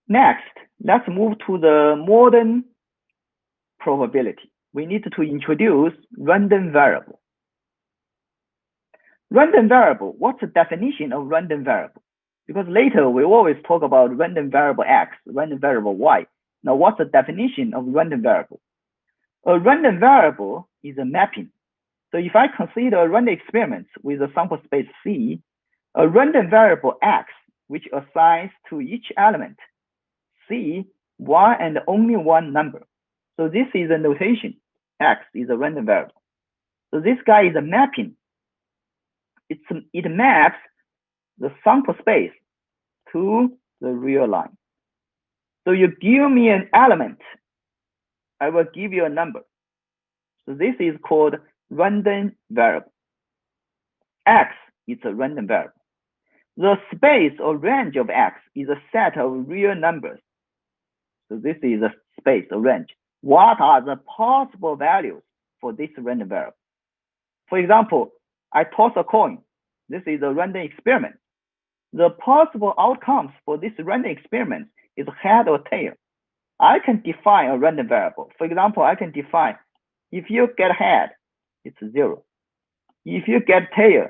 Next, let's move to the modern probability. We need to introduce random variable. Random variable, what's the definition of random variable? Because later we always talk about random variable X, random variable Y. Now what's the definition of random variable? A random variable is a mapping. So if I consider a random experiment with a sample space C, a random variable X, which assigns to each element C one and only one number. So this is a notation. X is a random variable. So this guy is a mapping. It maps the sample space to the real line. So you give me an element, I will give you a number. So this is called random variable. X is a random variable. The space or range of X is a set of real numbers. So this is a space or range. What are the possible values for this random variable? For example, I toss a coin. This is a random experiment. The possible outcomes for this random experiment is head or tail. I can define a random variable. For example, I can define if you get head, it's 0. If you get tail,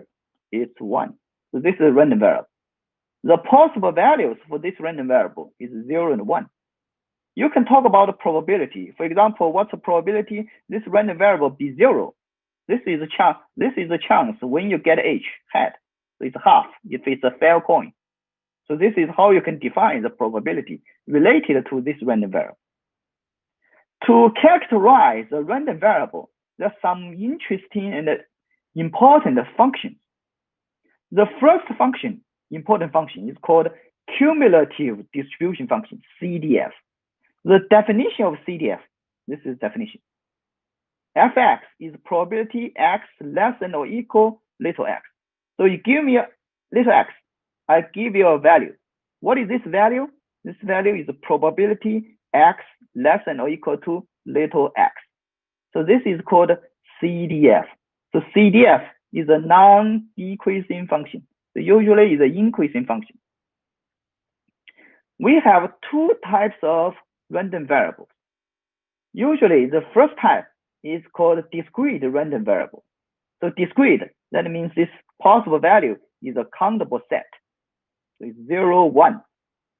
it's 1. So this is a random variable. The possible values for this random variable is 0 and 1. You can talk about the probability. For example, what's the probability this random variable be 0? This is a chance. This is a chance when you get H, head. So it's half if it's a fair coin. So this is how you can define the probability related to this random variable. To characterize a random variable, there's some interesting and important functions. The first function, important function, is called cumulative distribution function, CDF. The definition of CDF, this is definition. Fx is probability x less than or equal little x. So you give me a little x, I give you a value. What is this value? This value is the probability x less than or equal to little x. So this is called CDF. So CDF is a non-decreasing function. So usually is an increasing function. We have two types of random variables. Usually the first type is called discrete random variable. So discrete, that means this possible value is a countable set. So it's 0, 1,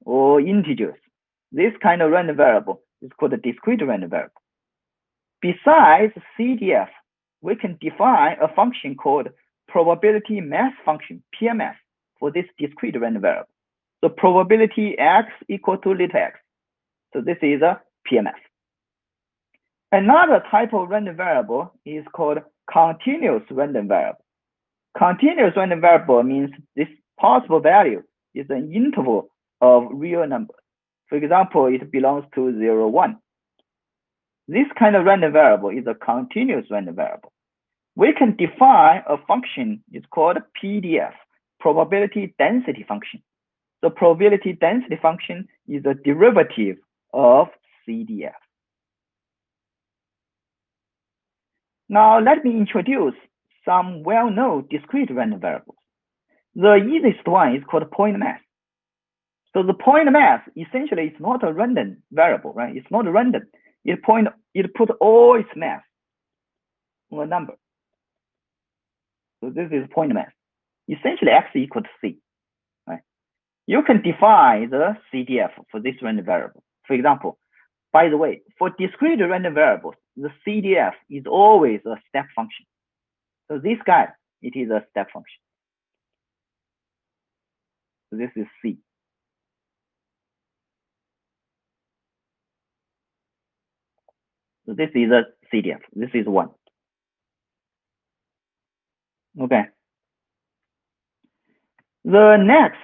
or integers. This kind of random variable is called a discrete random variable. Besides CDF, we can define a function called probability mass function, PMF, for this discrete random variable. So probability x equal to little x. So this is a PMF. Another type of random variable is called continuous random variable. Continuous random variable means this possible value is an interval of real numbers. For example, it belongs to 0, 1. This kind of random variable is a continuous random variable. We can define a function, it's called PDF, probability density function. The probability density function is a derivative of CDF. Now let me introduce some well-known discrete random variables. The easiest one is called point mass. So the point mass essentially is not a random variable, right? It's not random. It puts all its mass on a number. So this is point mass. Essentially x equal to c, right? You can define the CDF for this random variable. For example, by the way, for discrete random variables, the CDF is always a step function. So this guy, it is a step function. So this is C. So this is a CDF. This is 1. Okay. The next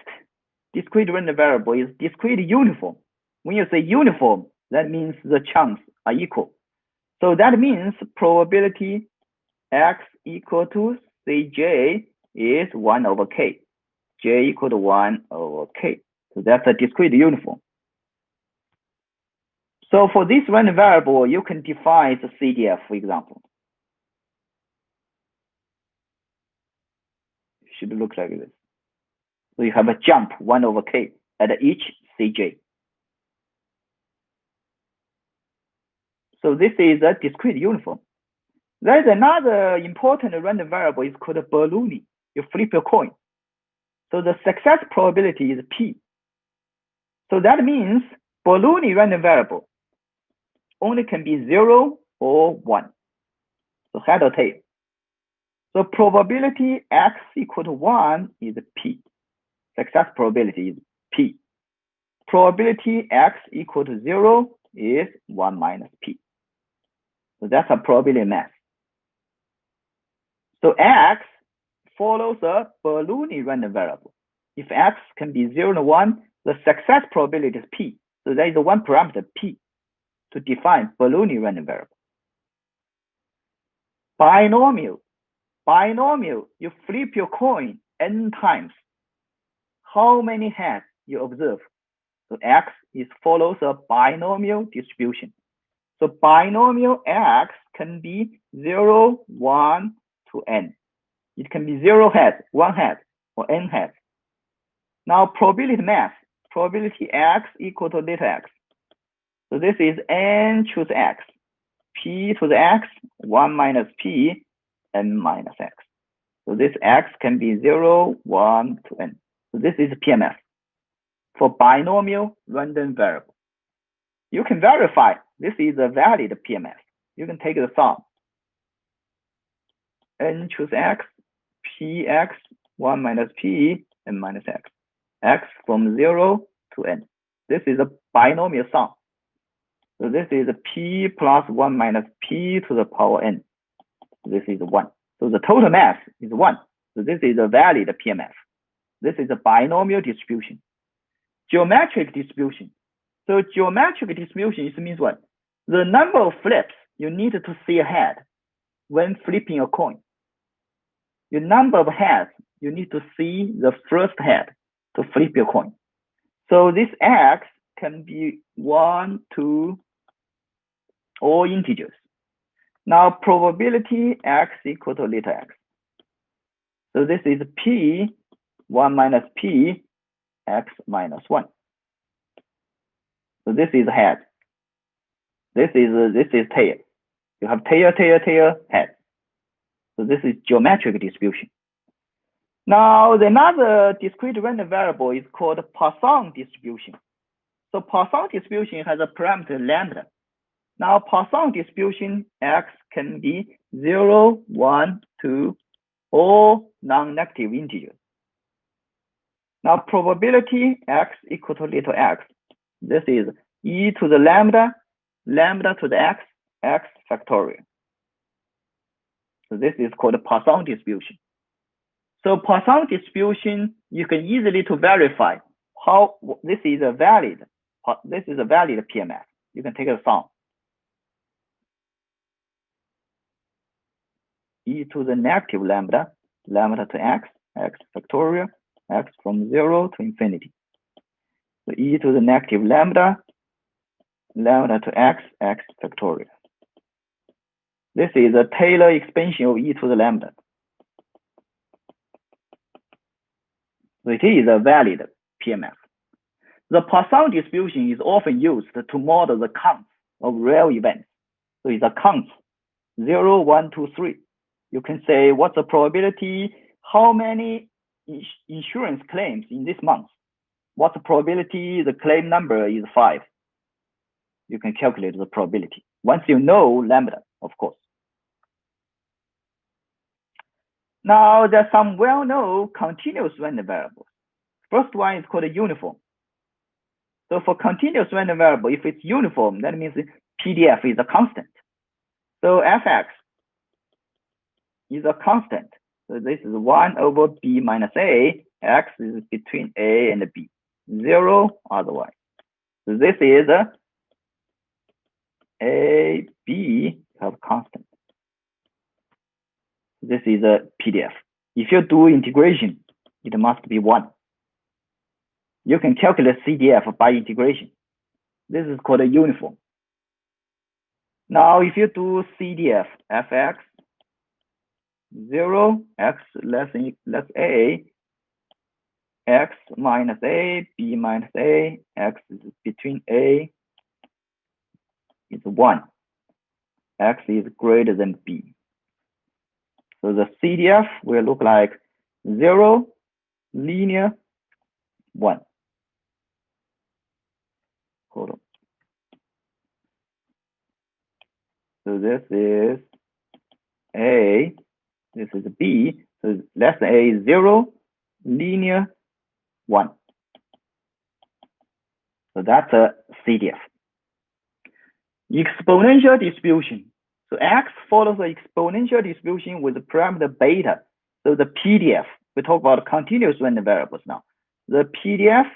discrete random variable is discrete uniform. When you say uniform, that means the chunks are equal. So that means probability x equal to Cj is 1 over k. J equal to 1 over k. So that's a discrete uniform. So for this random variable, you can define the CDF, for example. It should look like this. So you have a jump 1 over k at each Cj. So this is a discrete uniform. There's another important random variable is called Bernoulli. You flip your coin. So the success probability is P. So that means Bernoulli random variable only can be 0 or 1. So head or tail. So probability x equal to 1 is P. Success probability is P. Probability x equal to 0 is 1 minus P. So that's a probability mass. So x follows a Bernoulli random variable. If x can be 0 and 1, the success probability is P. So there is a one parameter P to define Bernoulli random variable. Binomial. Binomial, you flip your coin n times. How many heads you observe? So x follows a binomial distribution. So binomial x can be 0, 1 to n. It can be 0 heads, 1 head, or n heads. Now probability mass, probability x equal to little x. So this is n choose x, p to the x, 1 minus p, n minus x. So this x can be 0, 1 to n. So this is PMF for binomial random variable. You can verify this is a valid PMF. You can take the sum. N choose x, px, 1 minus p, n minus x. X from 0 to n. This is a binomial sum. So this is p plus 1 minus p to the power n. This is 1. So the total mass is 1. So this is a valid PMF. This is a binomial distribution. Geometric distribution. So geometric distribution means what? The number of flips you need to see ahead when flipping a coin. The number of heads you need to see the first head to flip your coin. So this x can be 1, 2, or integers. Now probability x equal to little x. So this is p, 1 minus p, x minus 1. So this is head. This is tail. You have tail, tail, tail, head. So this is geometric distribution. Now another discrete random variable is called Poisson distribution. So Poisson distribution has a parameter lambda. Now Poisson distribution x can be 0, 1, 2, or non-negative integers. Now probability x equal to little x. This is e to the lambda, lambda to the x, x factorial. So this is called Poisson distribution. So Poisson distribution, you can easily to verify how this is a valid PMF. You can take a sum. E to the negative lambda, lambda to x, x factorial, x from 0 to infinity. So e to the negative lambda, lambda to x, x factorial. This is a Taylor expansion of e to the lambda. So it is a valid PMF. The Poisson distribution is often used to model the counts of real events. So it's a count 0, 1, 2, 3. You can say what's the probability, how many insurance claims in this month. What's the probability the claim number is 5. You can calculate the probability. Once you know lambda, of course. Now there's some well-known continuous random variables. First one is called a uniform. So for continuous random variable, if it's uniform, that means PDF is a constant. So fx is a constant. So this is 1 over b minus a. X is between a and b. 0 otherwise. So this is a, b have constant. This is a PDF. If you do integration, it must be 1. You can calculate CDF by integration. This is called a uniform. Now, if you do CDF, fx 0, x less a, x minus a, b minus a, x is between a is 1. x is greater than b. So the CDF will look like 0, linear, 1. Hold on. So this is A, this is B. So less than A is 0, linear, 1. So that's a CDF. Exponential distribution. So X follows the exponential distribution with the parameter beta. So the PDF, we talk about continuous random variables now. The PDF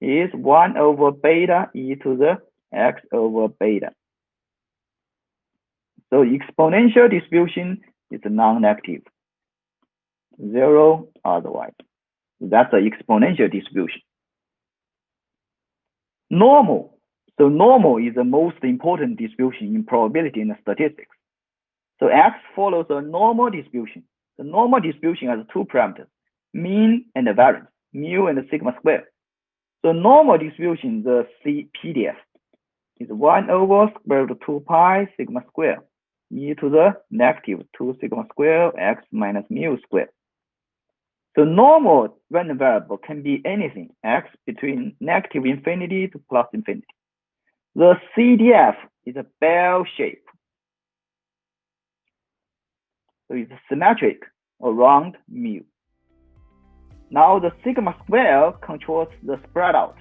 is 1 over beta e to the x over beta. So exponential distribution is non-negative, 0 otherwise. That's the exponential distribution. Normal. So normal is the most important distribution in probability and statistics. So X follows a normal distribution. The normal distribution has two parameters, mean and the variance, mu and sigma square. So normal distribution, the PDF, is 1 over square root of 2 pi sigma square e to the negative 2 sigma square x minus mu square. So normal random variable can be anything, x between negative infinity to plus infinity. The CDF is a bell shape. So it's symmetric around mu. Now the sigma square controls the spread out.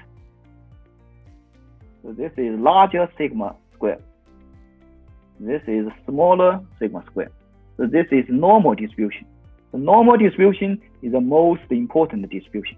So this is larger sigma square. This is smaller sigma square. So this is normal distribution. The normal distribution is the most important distribution.